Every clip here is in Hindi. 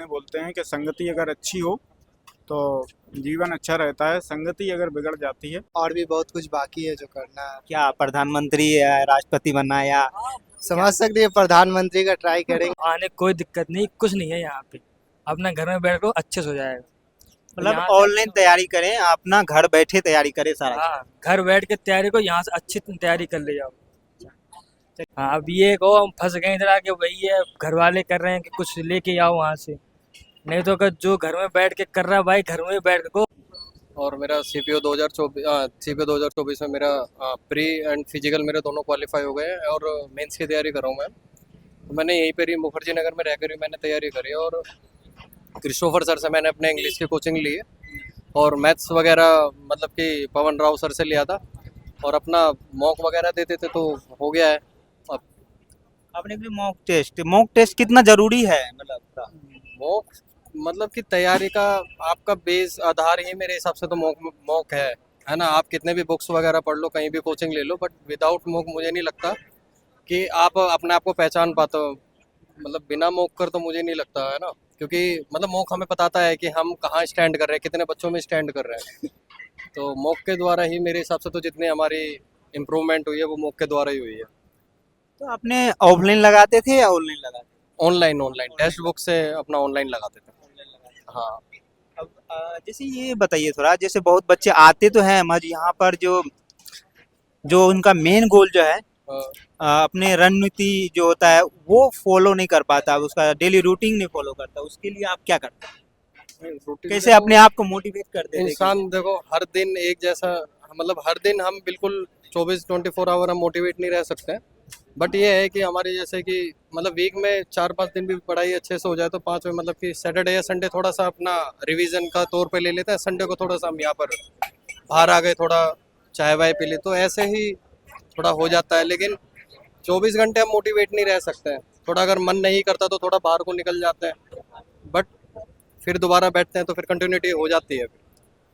बोलते हैं कि संगति अगर अच्छी हो तो जीवन अच्छा रहता है, संगति अगर बिगड़ जाती है। और भी बहुत कुछ बाकी है जो करना है। क्या प्रधानमंत्री या राष्ट्रपति बनना या समझ सकते हैं, प्रधानमंत्री का ट्राई करेंगे। आने कोई दिक्कत नहीं, कुछ नहीं है यहाँ पे। अपना घर में बैठ कर अच्छे से हो जाएगा। मतलब यहाँ से ऑनलाइन तैयारी करें, अपना घर बैठे तैयारी करें सारा? हाँ, घर बैठ के तैयारी को यहाँ से अच्छी तैयारी कर ले जाओ। हाँ, अब ये को हम फंस गए इधर आके, वही है घर वाले कर रहे हैं कि कुछ लेके आओ वहाँ से, नहीं तो अगर जो घर में बैठ के कर रहा है भाई घर में बैठ को। और मेरा सीपीओ 2024 में मेरा प्री एंड फिजिकल मेरे दोनों क्वालिफाई हो गए हैं और मेंस की तैयारी कर रहा हूँ मैं। तो मैंने यहीं पर ही मुखर्जी नगर में रहकर ही मैंने तैयारी करी है और क्रिस्टोफर सर से मैंने अपने इंग्लिश की कोचिंग ली है और मैथ्स वगैरह मतलब कि पवन राव सर से लिया था और अपना मॉक वगैरह देते थे तो हो गया है। अब आपने भी मॉक टेस्ट कितना जरूरी है? मॉक मतलब कि तैयारी का आपका बेस आधार ही मेरे हिसाब से तो मॉक है ना। आप कितने भी बुक्स वगैरह पढ़ लो, कहीं भी कोचिंग ले लो, बट विदाउट मॉक मुझे नहीं लगता कि आप अपने आप को पहचान पाते हो। मतलब बिना मॉक कर तो मुझे नहीं लगता है ना, क्योंकि मतलब मॉक हमें बताता है कि हम कहाँ स्टैंड कर रहे हैं, कितने बच्चों में स्टैंड कर रहे हैं। तो मॉक के द्वारा ही मेरे हिसाब से तो जितनी हमारी इम्प्रूवमेंट हुई है वो मॉक के द्वारा ही हुई है। तो आपने ऑफलाइन लगाते थे या ऑनलाइन लगाते ऑनलाइन टेक्स्ट बुक से अपना ऑनलाइन लगाते थे। हाँ। अब जैसे ये बताइए थोड़ा, जैसे बहुत बच्चे आते तो हैं मगर यहाँ पर जो जो उनका मेन गोल जो है अपने रणनीति जो होता है वो फॉलो नहीं कर पाता, उसका डेली रूटीन नहीं फॉलो करता, उसके लिए आप क्या करते हैं? कैसे अपने आप को मोटिवेट करते हैं? इंसान देखो हर दिन एक जैसा, मतलब हर दिन हम बिल्कुल 24 आवर हम मोटिवेट नहीं रह सकते हैं, बट ये है कि हमारे जैसे कि मतलब वीक में 4-5 दिन भी पढ़ाई अच्छे से हो जाए तो 5 में मतलब कि सैटरडे या संडे थोड़ा सा अपना रिवीजन का तौर पे ले लेते हैं, संडे को थोड़ा सा हम यहाँ पर बाहर आ गए, थोड़ा चाय वाय पी ले, तो ऐसे ही थोड़ा हो जाता है। लेकिन 24 घंटे हम मोटिवेट नहीं रह सकते हैं, थोड़ा अगर मन नहीं करता तो थोड़ा बाहर को निकल जाते हैं, बट फिर दोबारा बैठते हैं तो फिर कंटिन्यूटी हो जाती है।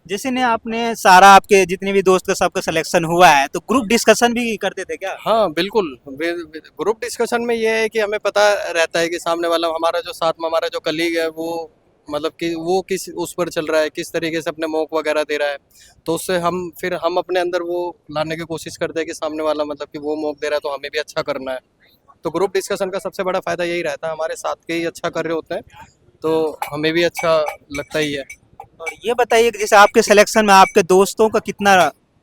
जैसे ने आपने सारा आपके जितने भी दोस्त का सबका सिलेक्शन हुआ है तो ग्रुप डिस्कशन भी करते थे क्या? हाँ बिल्कुल, ग्रुप डिस्कशन में ये है कि हमें पता रहता है कि सामने वाला हमारा जो साथ में हमारा जो कलीग है वो मतलब कि वो किस उस पर चल रहा है, किस तरीके से अपने मॉक वगैरह दे रहा है, तो उससे हम अपने अंदर वो लाने की कोशिश करते हैं कि सामने वाला मतलब कि वो मॉक दे रहा है तो हमें भी अच्छा करना है। तो ग्रुप डिस्कशन का सबसे बड़ा फ़ायदा यही रहता है, हमारे साथ के ही अच्छा कर रहे होते हैं तो हमें भी अच्छा लगता ही है। और ये बताइए कि जैसे आपके सिलेक्शन में आपके दोस्तों का कितना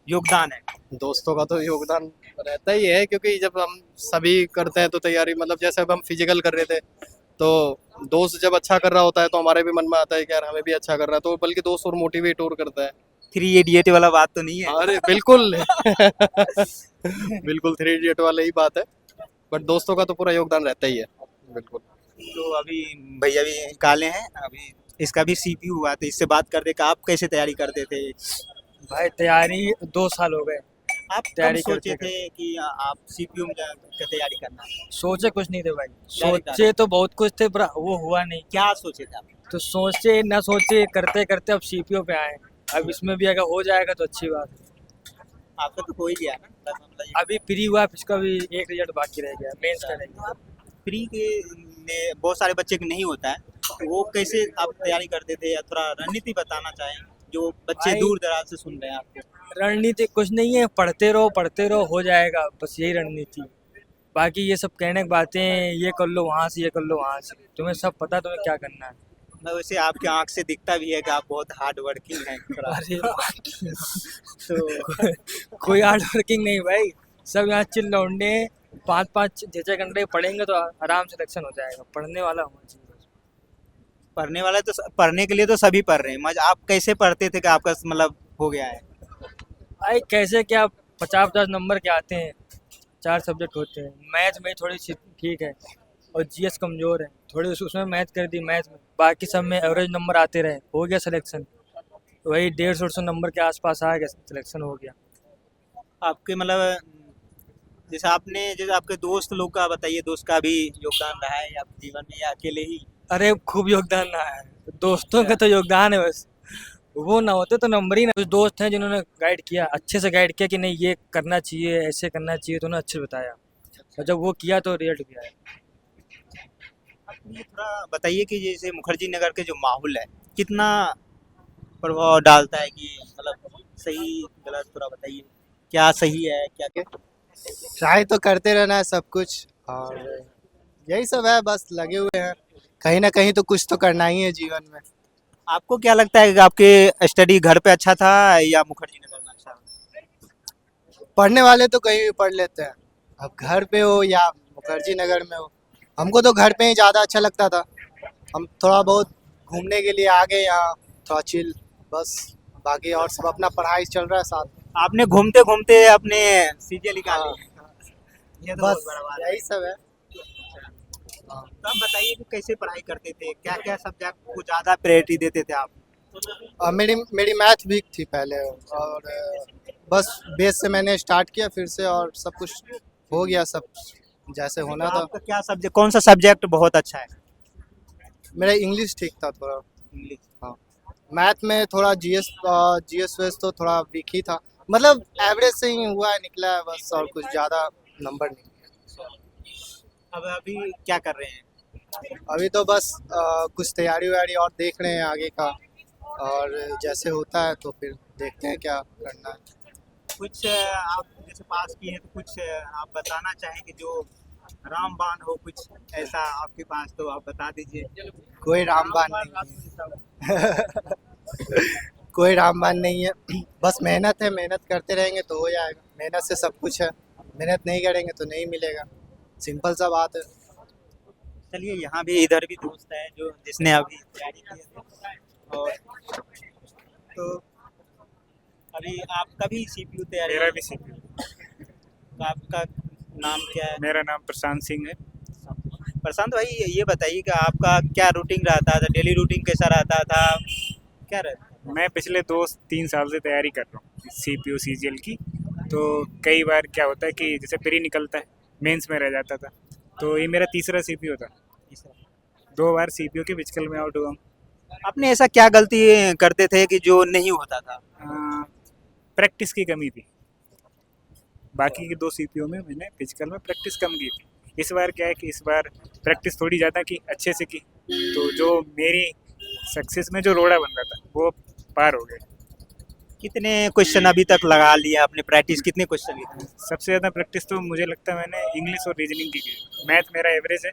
योगदान है? दोस्तों का तो योगदान रहता ही है, क्योंकि जब हम सभी करते हैं तो तैयारी, मतलब जैसे अब हम फिजिकल कर रहे थे तो दोस्त जब अच्छा कर रहा होता है तो हमारे भी मन में आता है कि यार हमें भी अच्छा कर रहा है, तो बल्कि दोस्त और मोटिवेट और करता है। 3 इडियट वाला बात तो नहीं है? अरे बिल्कुल बिल्कुल 3 इडियट वाला ही बात है, बट दोस्तों का तो पूरा योगदान रहता ही है। बिल्कुल। तो अभी भैया भी काले हैं, अभी इसका भी सीपीयू हुआ तो इससे बात करते कि आप कैसे तैयारी करते थे? भाई तैयारी 2 साल हो गए। आप कब तैयारी सोचे करते थे कि आप सीपीयू में जाकर तैयारी करना है? सोचे कुछ नहीं थे भाई, डायरेक्ट सोचे तो बहुत कुछ थे पर वो हुआ नहीं। क्या सोचे थे आप? तो सोचे ना सोचे करते करते अब सीपीओ पे आए। अब इसमें भी अगर हो जाएगा तो अच्छी बात है। आपका तो हो ही गया ना? अभी प्री हुआ, इसका भी एक रिजल्ट बाकी रह गया, मेंस का रह गया। प्री के में बहुत सारे बच्चे को नहीं होता है, तो वो कैसे आप तैयारी करते थे या थोड़ा रणनीति बताना चाहें जो बच्चे भाई, दूर दराज से सुन रहे हैं आपको? रणनीति कुछ नहीं है, पढ़ते रहो हो जाएगा, बस यही रणनीति। बाकी ये सब कहने की बातें, ये कर लो वहाँ से, ये कर लो वहाँ से, तुम्हें सब पता तुम्हें क्या करना है। मैं वैसे आपके आंख से दिखता भी है कि आप बहुत हार्ड वर्किंग हैं थोड़ा। अरे तो कोई हार्ड वर्किंग नहीं भाई, सब यहाँ चिल लौंडे 5-5 6-6 घंटे पढ़ेंगे तो आराम से सिलेक्शन हो जाएगा। पढ़ने वाला होना चाहिए। पढ़ने वाला तो पढ़ने के लिए तो सभी पढ़ रहे हैं, मगर आप कैसे पढ़ते थे कि आपका मतलब हो गया है? भाई कैसे क्या, 50-50 नंबर के आते हैं, 4 सब्जेक्ट होते हैं। मैथ में थोड़ी सी ठीक है और जीएस कमज़ोर है थोड़ी, उसमें मैथ कर दी, मैथ में बाकी सब में एवरेज नंबर आते रहे, हो गया सिलेक्शन। वही 150 नंबर के आसपास आ गया, सिलेक्शन हो गया। आपके मतलब जैसे आपके दोस्त लोग का बताइए, दोस्त का भी योगदान रहा है आपके जीवन में या अकेले ही? अरे खूब योगदान रहा है, दोस्तों का तो योगदान है बस, वो ना होते तो नंबर ही ना। कुछ दोस्त हैं जिन्होंने गाइड किया, अच्छे से गाइड किया कि नहीं ये करना चाहिए, ऐसे करना चाहिए, तो उन्होंने अच्छे से बताया, और जब वो किया तो रिजल्ट भी आया। आप ये थोड़ा बताइए कि जैसे मुखर्जी नगर के जो माहौल है कितना प्रभाव डालता है, कि मतलब सही गलत थोड़ा बताइए, क्या सही है क्या क्या। ट्राई तो करते रहना है सब कुछ, और यही सब है, बस लगे हुए हैं। कहीं ना कहीं तो कुछ तो करना ही है जीवन में। आपको क्या लगता है कि आपके स्टडी घर पे अच्छा था या मुखर्जी नगर में अच्छा? पढ़ने वाले तो कहीं भी पढ़ लेते हैं, अब घर पे हो या मुखर्जी नगर में हो। हमको तो घर पे ही ज़्यादा अच्छा लगता था। हम थोड़ा बहुत घूमने के लिए आ गए यहाँ, थोड़ा चिल, बस। बाकी और सब अपना पढ़ाई चल रहा है साथ में। आपने घूमते घूमते अपने सीजे निकाले, ये तो बहुत बस बड़ा बात है। यही सब है। तो आप बताइए कि कैसे पढ़ाई करते थे, क्या क्या सब्जेक्ट को ज़्यादा प्रायोरिटी देते थे आप? मेरी मेरी मैथ वीक थी पहले, और बस बेस से मैंने स्टार्ट किया फिर से, और सब कुछ हो गया, सब जैसे होना तो था। आपका क्या सब्जेक्ट, कौन सा सब्जेक्ट बहुत अच्छा है? मेरा इंग्लिश ठीक था थोड़ा। इंग्लिश। हाँ, मैथ में थोड़ा जीएस वेस तो थोड़ा वीक ही था, मतलब एवरेज से ही हुआ है, निकला है बस, और कुछ ज़्यादा नंबर नहीं। अब अभी क्या कर रहे हैं? अभी तो बस कुछ तैयारी वैयारी और देख रहे हैं आगे का, और जैसे होता है तो फिर देखते हैं क्या करना है। कुछ आप जैसे पास किए हैं तो कुछ आप बताना चाहें कि जो रामबाण हो, कुछ ऐसा आपके पास तो आप बता दीजिए। कोई रामबाण नहीं है। कोई रामबाण नहीं है, बस मेहनत है, मेहनत करते रहेंगे तो हो जाएगा। मेहनत से सब कुछ है, मेहनत नहीं करेंगे तो नहीं मिलेगा, सिंपल सा बात है। चलिए, यहाँ भी इधर भी दोस्त है जो जिसने अभी तैयारी की है, और तो अभी आपका भी सीपीयू तैयारी मेरा है। भी सीपीयू। तो आपका नाम क्या है? मेरा नाम प्रशांत सिंह है। प्रशांत भाई, ये बताइए कि आपका क्या रूटीन रहता था, डेली रूटीन कैसा रहता था, क्या रहता है? मैं पिछले 2-3 साल से तैयारी कर रहा हूँ सीपीयू सीजीएल की। तो कई बार क्या होता है कि जैसे प्री निकलता है, मेंस में रह जाता था, तो ये मेरा तीसरा सीपीयू था। 2 बार सीपीयू के फिजिकल में आउट हुआ हूँ। आपने ऐसा क्या गलती करते थे कि जो नहीं होता था? प्रैक्टिस की कमी थी। बाकी के 2 सीपीयू में मैंने फिजिकल में प्रैक्टिस कम की थी। इस बार क्या है कि इस बार प्रैक्टिस थोड़ी ज़्यादा की, अच्छे से की, तो जो मेरी सक्सेस में जो रोड़ा बन रहा था वो पार हो गया। कितने क्वेश्चन अभी तक लगा लिया आपने, प्रैक्टिस कितने क्वेश्चन की? सबसे ज़्यादा प्रैक्टिस तो मुझे लगता है मैंने इंग्लिश और रीजनिंग की। मैथ मेरा एवरेज है।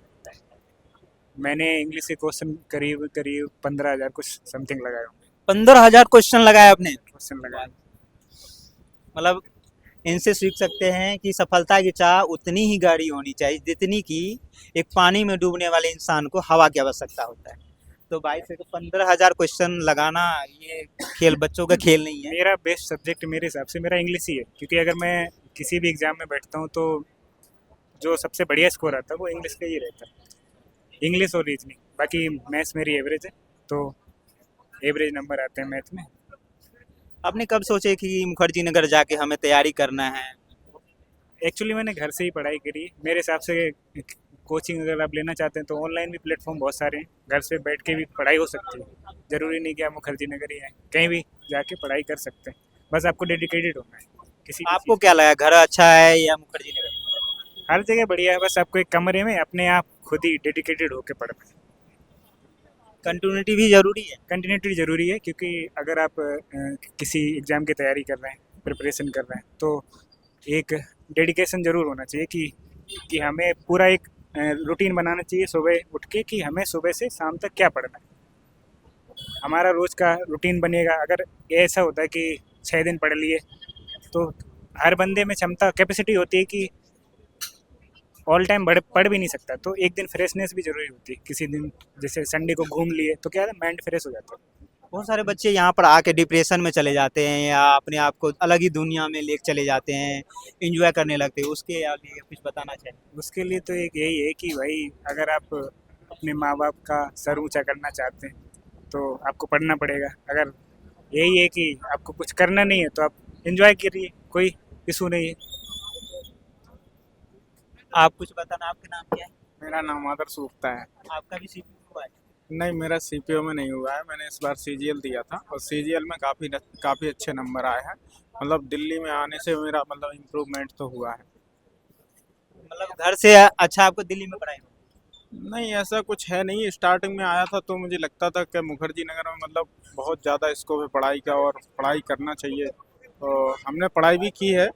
मैंने इंग्लिश के क्वेश्चन करीब करीब 15,000 कुछ समथिंग लगाए होंगे। 15,000 क्वेश्चन लगाए आपने? क्वेश्चन लगाए। मतलब इनसे सीख सकते हैं कि सफलता की चाह उतनी ही गाढ़ी होनी चाहिए जितनी कि एक पानी में डूबने वाले इंसान को हवा की आवश्यकता होता है। तो भाई से 15,000 क्वेश्चन लगाना ये खेल, बच्चों का खेल नहीं है। मेरा बेस्ट सब्जेक्ट मेरे हिसाब से मेरा इंग्लिश ही है, क्योंकि अगर मैं किसी भी एग्ज़ाम में बैठता हूँ तो जो सबसे बढ़िया स्कोर आता है वो इंग्लिश का ही रहता है। इंग्लिश और रीजनिंग, बाकी मैथ्स मेरी एवरेज है, तो एवरेज नंबर आते हैं मैथ में। आपने कब सोचे कि मुखर्जी नगर जाके हमें तैयारी करना है? एक्चुअली मैंने घर से ही पढ़ाई करी। मेरे हिसाब से कोचिंग अगर आप लेना चाहते हैं तो ऑनलाइन भी प्लेटफॉर्म बहुत सारे हैं, घर से बैठ के भी पढ़ाई हो सकती है। ज़रूरी नहीं कि आप मुखर्जी नगर ही हैं, कहीं भी जाके पढ़ाई कर सकते हैं, बस आपको डेडिकेटेड होना है किसी भी आपको क्या लगा, घर अच्छा है या मुखर्जी नगर? चीज़। हर जगह बढ़िया है, बस आपको एक कमरे में अपने आप खुद ही डेडिकेटेड होकर पढ़ना है। कंटिन्यूटी भी जरूरी है। कंटिन्यूटी ज़रूरी है, क्योंकि अगर आप किसी एग्ज़ाम की तैयारी कर रहे हैं, प्रिपरेशन कर रहे हैं, तो एक डेडिकेशन ज़रूर होना चाहिए कि हमें पूरा एक रूटीन बनाना चाहिए सुबह उठ के, कि हमें सुबह से शाम तक क्या पढ़ना है। हमारा रोज़ का रूटीन बनेगा। अगर ऐसा होता है कि 6 दिन पढ़ लिए, तो हर बंदे में क्षमता कैपेसिटी होती है कि ऑल टाइम पढ़ भी नहीं सकता, तो एक दिन फ्रेशनेस भी ज़रूरी होती है। किसी दिन जैसे संडे को घूम लिए तो क्या है, माइंड फ्रेश हो जाता है। बहुत सारे बच्चे यहाँ पर आके डिप्रेशन में चले जाते हैं या अपने आप को अलग ही दुनिया में ले चले जाते हैं, एंजॉय करने लगते हैं, उसके आगे कुछ बताना चाहिए? उसके लिए तो एक यही है कि भाई, अगर आप अपने माँ बाप का सर ऊंचा करना चाहते हैं तो आपको पढ़ना पड़ेगा। अगर यही है कि आपको कुछ करना नहीं है तो आप एंजॉय करिए, कोई इशू नहीं है। आप कुछ बताना, आपका नाम क्या है? मेरा नाम आदर्श गुप्ता है। आपका भी सीपीयू हुआ है? नहीं, मेरा सीपीओ में नहीं हुआ है। मैंने इस बार सीजीएल दिया था और सीजीएल में काफ़ी अच्छे नंबर आए हैं। मतलब दिल्ली में आने से मेरा इम्प्रूवमेंट तो हुआ है। मतलब घर से अच्छा आपको दिल्ली में पढ़ाई हो? नहीं, ऐसा कुछ है नहीं। स्टार्टिंग में आया था तो मुझे लगता था कि मुखर्जी नगर में मतलब बहुत ज़्यादा स्कोप है पढ़ाई का और पढ़ाई करना चाहिए, तो हमने पढ़ाई भी की है।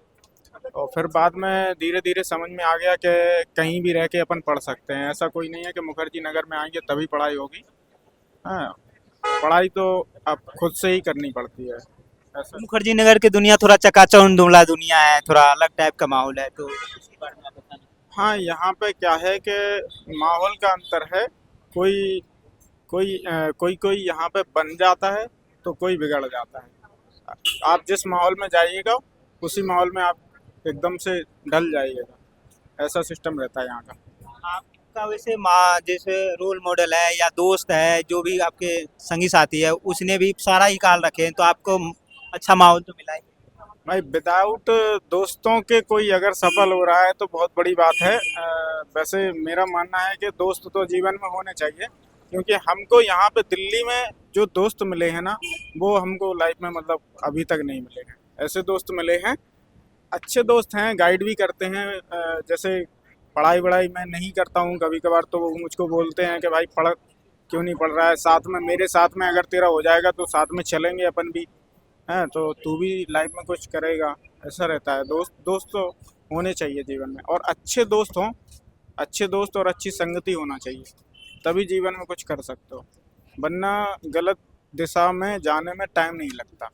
और फिर बाद में धीरे धीरे समझ में आ गया कि कहीं भी रह के अपन पढ़ सकते हैं। ऐसा कोई नहीं है कि मुखर्जी नगर में आएंगे तभी पढ़ाई होगी। हाँ, पढ़ाई तो अब खुद से ही करनी पड़ती है ऐसा। मुखर्जी नगर की दुनिया थोड़ा चकाचौंध धुंधला दुनिया है, थोड़ा अलग टाइप का माहौल है, तो उसके बारे में आप बताना। हाँ, यहाँ पे क्या है कि माहौल का अंतर है। कोई कोई कोई यहाँ पे बन जाता है तो कोई बिगड़ जाता है। आप जिस माहौल में जाइएगा उसी माहौल में आप एकदम से ढल जाइएगा। ऐसा सिस्टम रहता है यहाँ का। आपका वैसे माँ जैसे रोल मॉडल है या दोस्त है, जो भी आपके संगी साथी है, उसने भी सारा ही निकाल रखे हैं, तो आपको अच्छा माहौल तो मिला ही। भाई विदाउट दोस्तों के कोई अगर सफल हो रहा है तो बहुत बड़ी बात है। वैसे मेरा मानना है कि दोस्त तो जीवन में होने चाहिए, क्योंकि हमको यहाँ पे दिल्ली में जो दोस्त मिले हैं ना, वो हमको लाइफ में मतलब अभी तक नहीं मिले हैं। ऐसे दोस्त मिले हैं, अच्छे दोस्त हैं, गाइड भी करते हैं। जैसे पढ़ाई वढ़ाई मैं नहीं करता हूँ कभी कभार तो वो मुझको बोलते हैं कि भाई पढ़ क्यों नहीं पढ़ रहा है, साथ में मेरे साथ में अगर तेरा हो जाएगा तो साथ में चलेंगे अपन भी, हैं तो तू भी लाइफ में कुछ करेगा। ऐसा रहता है। दोस्त तो होने चाहिए जीवन में, और अच्छे दोस्त हों, अच्छे दोस्त और अच्छी संगति होना चाहिए, तभी जीवन में कुछ कर सकते हो, वरना गलत दिशा में जाने में टाइम नहीं लगता।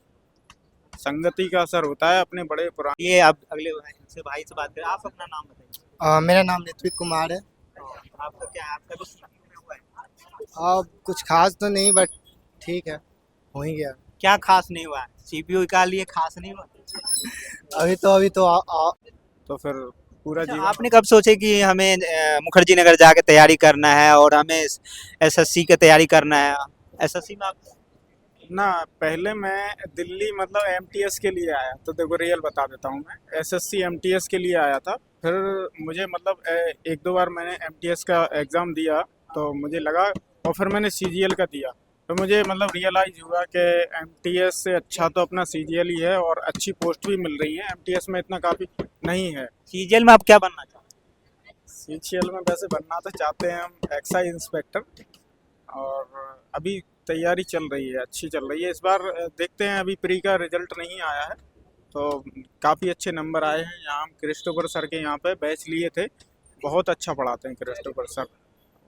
संगति का असर होता है अपने बड़े पुराने। ये अब अगले भाई से बात करें। आप अपना नाम बताइए। मेरा नाम ऋत्विक कुमार है। आपका क्या है? आपका भी सीपीयू हुआ है? अब कुछ खास तो नहीं, बट ठीक है, हो ही गया। क्या खास नहीं हुआ? सीपीयू का लिए खास नहीं हुआ? अभी तो तो फिर पूरा अच्छा, जीवन आपने कब सोचे कि हमें मुखर्जी नगर जाके तैयारी करना है और हमें एसएससी की तैयारी करना है? एसएससी में आप ना, पहले मैं दिल्ली मतलब एमटीएस के लिए आया, तो देखो रियल बता देता हूँ, मैं एसएससी एमटीएस के लिए आया था। फिर मुझे मतलब एक दो बार मैंने एमटीएस का एग्ज़ाम दिया तो मुझे लगा, और फिर मैंने सीजीएल का दिया तो मुझे मतलब रियलाइज़ हुआ कि एमटीएस से अच्छा तो अपना सीजीएल ही है, और अच्छी पोस्ट भी मिल रही है। एमटीएस में इतना काफ़ी नहीं है। सीजीएल में आप क्या बनना चाहते सीजीएल में वैसे बनना तो चाहते हैं हम एक्साइज इंस्पेक्टर, और अभी तैयारी चल रही है, अच्छी चल रही है। इस बार देखते हैं, अभी प्री का रिजल्ट नहीं आया है तो काफ़ी अच्छे नंबर आए हैं। यहाँ हम क्रिस्टोफर सर के यहाँ पे बैच लिए थे, बहुत अच्छा पढ़ाते हैं क्रिस्टोफर सर।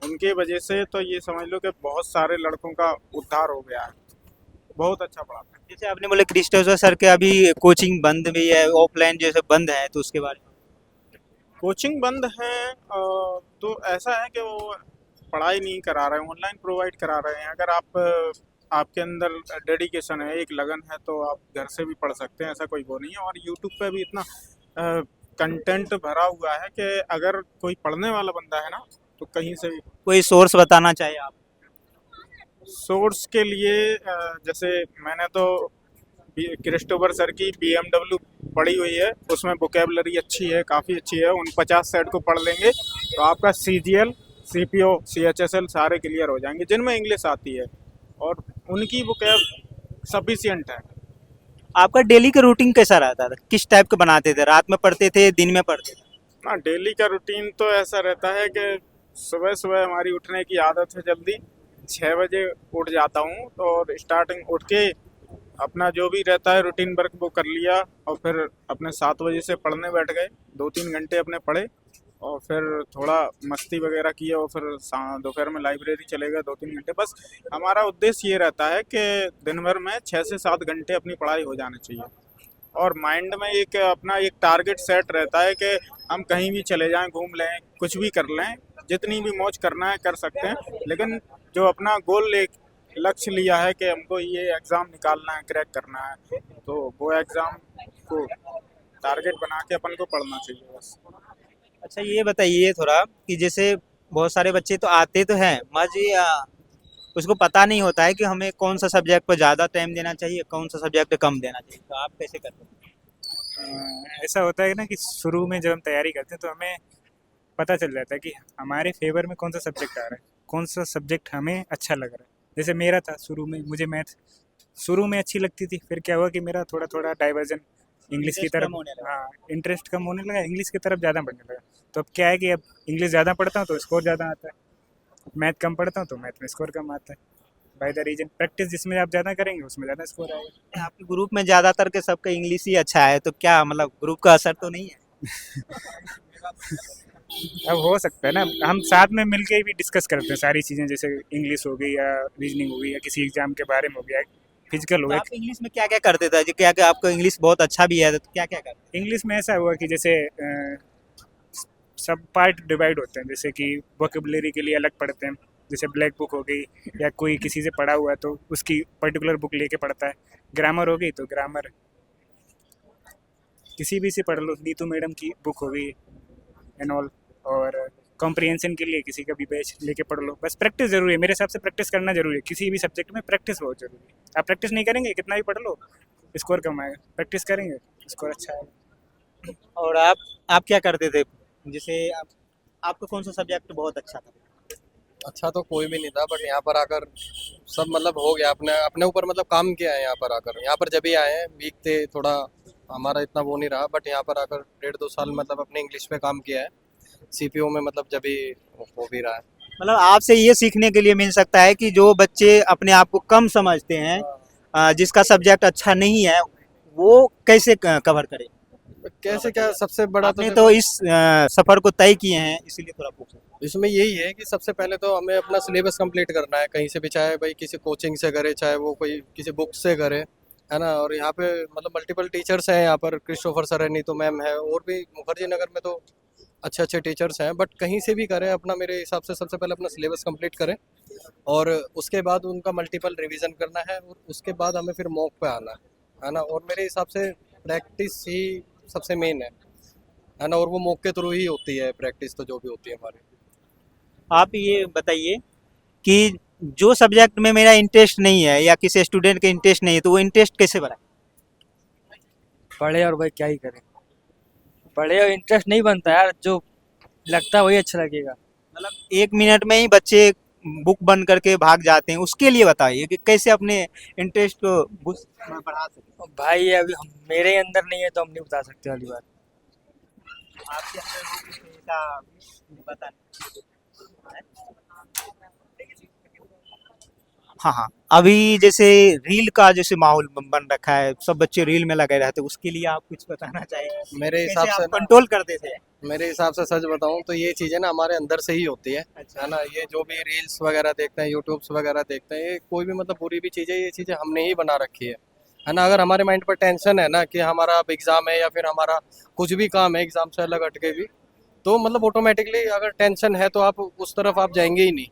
उनके वजह से तो ये समझ लो कि बहुत सारे लड़कों का उद्धार हो गया है, बहुत अच्छा पढ़ाते हैं। जैसे आपने बोले क्रिस्टोफर सर के अभी कोचिंग बंद भी है, ऑफलाइन जैसे बंद है, तो उसके बारे में कोचिंग बंद है, तो ऐसा है कि वो पढ़ाई नहीं करा रहे हैं, ऑनलाइन प्रोवाइड करा रहे हैं। अगर आपके अंदर डेडिकेशन है, एक लगन है, तो आप घर से भी पढ़ सकते हैं, ऐसा कोई वो नहीं है। और यूट्यूब पे भी इतना कंटेंट भरा हुआ है कि अगर कोई पढ़ने वाला बंदा है ना तो कहीं से भी। कोई सोर्स बताना चाहिए आप? सोर्स के लिए जैसे मैंने तो क्रिस्टोफर सर की BMW पढ़ी हुई है, उसमें वोकेबलरी अच्छी है, काफ़ी अच्छी है। उन 50 सेट को पढ़ लेंगे तो आपका CGL CPO CHSL सारे क्लियर हो जाएंगे, जिनमें इंग्लिश आती है, और उनकी वोकेब सफिशियंट है। आपका डेली का रूटीन कैसा रहता था? किस टाइप का बनाते थे? रात में पढ़ते थे, दिन में पढ़ते थे? हाँ, डेली का रूटीन तो ऐसा रहता है कि सुबह सुबह हमारी उठने की आदत है, जल्दी 6 बजे उठ जाता हूँ, और स्टार्टिंग उठ के अपना जो भी रहता है रूटीन वर्क वो कर लिया, और फिर अपने 7 बजे से पढ़ने बैठ गए, 2-3 घंटे अपने पढ़े, और फिर थोड़ा मस्ती वगैरह किया, और फिर दोपहर में लाइब्रेरी चले गए 2-3 घंटे। बस हमारा उद्देश्य ये रहता है कि दिन भर में 6 से 7 घंटे अपनी पढ़ाई हो जानी चाहिए, और माइंड में एक अपना एक टारगेट सेट रहता है कि हम कहीं भी चले जाएं, घूम लें, कुछ भी कर लें, जितनी भी मौज करना है कर सकते हैं, लेकिन जो अपना गोल एक लक्ष्य लिया है कि हमको ये एग्ज़ाम निकालना है, क्रैक करना है, तो वो एग्ज़ाम को टारगेट बना के अपन को पढ़ना चाहिए बस। अच्छा, ये बताइए थोड़ा कि जैसे बहुत सारे बच्चे तो आते तो हैं उसको पता नहीं होता है कि हमें कौन सा सब्जेक्ट पर ज़्यादा टाइम देना चाहिए, कौन सा सब्जेक्ट पे कम देना चाहिए, तो आप कैसे करते हैं? ऐसा होता है ना कि शुरू में जब हम तैयारी करते हैं तो हमें पता चल जाता है कि हमारे फेवर में कौन सा सब्जेक्ट आ रहा है, कौन सा सब्जेक्ट हमें अच्छा लग रहा है। जैसे मेरा था, शुरू में मुझे मैथ शुरू में अच्छी लगती थी, फिर क्या हुआ कि मेरा थोड़ा थोड़ा डाइवर्जन इंग्लिश की इंटरेस्ट तरफ, कम होने लगा। हाँ इंटरेस्ट कम होने लगा, इंग्लिश की तरफ ज़्यादा बढ़ने लगा। तो अब क्या है कि अब इंग्लिश ज़्यादा पढ़ता हूँ तो स्कोर ज़्यादा आता है। मैथ कम पढ़ता हूँ तो मैथ में स्कोर कम आता है। बाय द रीजन प्रैक्टिस जिसमें आप ज़्यादा करेंगे उसमें ज़्यादा स्कोर आएगा। आपके ग्रुप में ज्यादातर के सबका इंग्लिश ही अच्छा है, तो क्या मतलब ग्रुप का असर तो नहीं है? अब हो सकता है ना, हम साथ में मिलके भी डिस्कस करते हैं सारी चीज़ें, जैसे इंग्लिश हो गई या रीजनिंग हो गई या किसी एग्जाम के बारे में हो गया, फिजिकल हो तो गया। आप इंग्लिश में क्या क्या करते थे? जो क्या क्या आपको इंग्लिश बहुत अच्छा भी है, तो क्या क्या करते इंग्लिश में ऐसा हुआ कि जैसे सब पार्ट डिवाइड होते हैं, जैसे कि वोकेबलरी के लिए अलग पढ़ते हैं, जैसे ब्लैक बुक हो गई या कोई किसी से पढ़ा हुआ है तो उसकी पर्टिकुलर बुक लेके पढ़ता है। ग्रामर हो गई तो ग्रामर किसी भी से पढ़ लो, नीतू मैडम की बुक हो गई एंड ऑल। और कॉम्प्रिहेंशन के लिए किसी का भी बैच लेके पढ़ लो। बस प्रैक्टिस जरूरी है, मेरे हिसाब से प्रैक्टिस करना जरूरी है, किसी भी सब्जेक्ट में प्रैक्टिस बहुत जरूरी है। आप प्रैक्टिस नहीं करेंगे कितना भी पढ़ लो स्कोर कम आएगा, प्रैक्टिस करेंगे स्कोर अच्छा आएगा। हैं? और आप क्या करते थे? जैसे आपको कौन सा सब्जेक्ट बहुत अच्छा था? अच्छा तो कोई भी नहीं था, बट यहाँ पर आकर सब मतलब हो गया, अपने अपने ऊपर मतलब काम किया है यहाँ पर आकर। यहाँ पर जब भी आए हैं वीक थे, थोड़ा हमारा इतना वो नहीं रहा, बट यहाँ पर आकर 1.5-2 साल मतलब अपने इंग्लिश पे काम किया है। सीपीओ में मतलब जब भी हो भी रहा है। मतलब आपसे ये सीखने के लिए मिल सकता है कि जो बच्चे अपने आप को कम समझते हैं, जिसका सब्जेक्ट अच्छा नहीं है, वो कैसे कवर करें। कैसे क्या, सबसे बड़ा आपने देखो, तो इस सफर को तय किए हैं, इसीलिए थोड़ा पूछ रहा हूं। इसमें यही है कि सबसे पहले तो हमें अपना सिलेबस कंप्लीट करना है, कहीं से भी, चाहे भाई किसी कोचिंग से करे, चाहे वो कोई किसी बुक से करे, है ना। और यहाँ पे मतलब मल्टीपल टीचर्स हैं, यहाँ पर क्रिस्टोफर सर है, नीतू मैम है, और भी मुखर्जी नगर में तो अच्छे अच्छे टीचर्स हैं। बट कहीं से भी करें अपना, मेरे हिसाब से सबसे पहले अपना सिलेबस कंप्लीट करें, और उसके बाद उनका मल्टीपल रिवीजन करना है, और उसके बाद हमें फिर मॉक पे आना है ना। और मेरे हिसाब से प्रैक्टिस ही सबसे मेन है ना, और वो मॉक के थ्रू ही होती है प्रैक्टिस, तो जो भी होती है हमारी। आप ये बताइए कि जो सब्जेक्ट में मेरा इंटरेस्ट नहीं है या किसी स्टूडेंट के इंटरेस्ट नहीं है, तो वो इंटरेस्ट कैसे बढ़ाए? पढ़े और भाई क्या ही करें, पढ़े और इंटरेस्ट नहीं बनता यार, जो लगता है वही अच्छा लगेगा। मतलब 1 मिनट में ही बच्चे बुक बंद करके भाग जाते हैं, उसके लिए बताइए कि कैसे अपने इंटरेस्ट को बढ़ा सकते। और भाई ये अभी मेरे अंदर नहीं है तो हम नहीं बता सकते वाली बात। आपके अंदर वो कुछ ऐसा बता। हाँ हाँ, अभी जैसे रील का जैसे माहौल बन रखा है, सब बच्चे रील में लगे रहते हैं, उसके लिए आप कुछ बताना चाहिए? मेरे हिसाब कैसे से आप कंट्रोल करते थे? मेरे हिसाब से सच बताऊं तो ये चीज़ें ना हमारे अंदर से ही होती है अच्छा। है ना। ये जो भी रील्स वगैरह देखते हैं, यूट्यूब्स वगैरह देखते हैं, ये कोई भी मतलब बुरी भी चीज़ें, ये चीज़ें हमने ही बना रखी है ना। अगर हमारे माइंड पर टेंशन है ना कि हमारा अब एग्ज़ाम है, या फिर हमारा कुछ भी काम है एग्ज़ाम से अलग हटके भी, तो मतलब ऑटोमेटिकली अगर टेंशन है तो आप उस तरफ आप जाएंगे ही नहीं,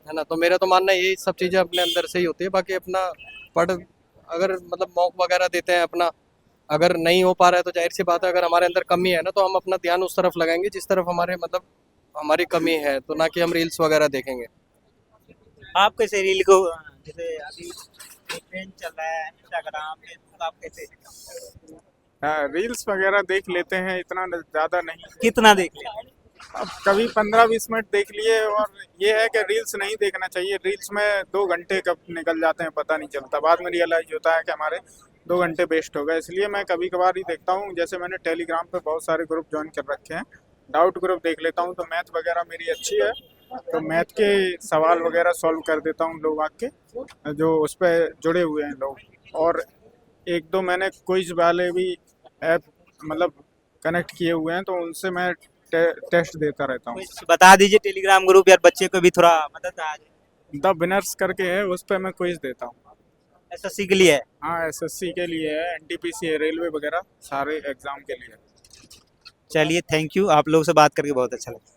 है ना। तो मेरा तो मानना है यही सब चीज़ें अपने अंदर से ही होती है। बाकी अपना पढ़, अगर मतलब मॉक वगैरह देते हैं अपना, अगर नहीं हो पा रहा है तो जाहिर सी बात है, अगर हमारे अंदर कमी है ना, तो हम अपना ध्यान उस तरफ लगाएंगे जिस तरफ हमारे मतलब हमारी कमी है, तो ना कि हम रील्स वगैरह देखेंगे। आप कैसे रील को, जैसे अभी ट्रेंड चल रहा है इंस्टाग्राम, फेसबुक, आप कैसे हाँ, रील्स वगैरह देख लेते हैं, इतना ज़्यादा नहीं। कितना देख लें? अब कभी 15-20 मिनट देख लिए। और ये है कि रील्स नहीं देखना चाहिए, रील्स में 2 घंटे कब निकल जाते हैं पता नहीं चलता, बाद में रियलाइज होता है कि हमारे 2 घंटे वेस्ट हो गए। इसलिए मैं कभी कभार ही देखता हूँ। जैसे मैंने टेलीग्राम पे बहुत सारे ग्रुप ज्वाइन कर रखे हैं, डाउट ग्रुप देख लेता हूँ, तो मैथ वगैरह मेरी अच्छी है, तो मैथ के सवाल वगैरह सॉल्व कर देता हूँ लोग आके जो उस पर जुड़े हुए हैं लोग। और 1-2 मैंने क्विज वाले भी ऐप मतलब कनेक्ट किए हुए हैं, तो उनसे मैं टेस्ट देता रहता हूँ। कुछ बता दीजिए टेलीग्राम ग्रुप, यार बच्चे को भी थोड़ा मदद आ जाए। द विनर्स करके है, उस पर मैं क्विज देता हूँ। एसएससी के लिए है? हाँ, एसएससी के लिए है, एनटीपीसी है, रेलवे वगैरह सारे एग्जाम के लिए है। चलिए, थैंक यू, आप लोगों से बात करके बहुत अच्छा लगा।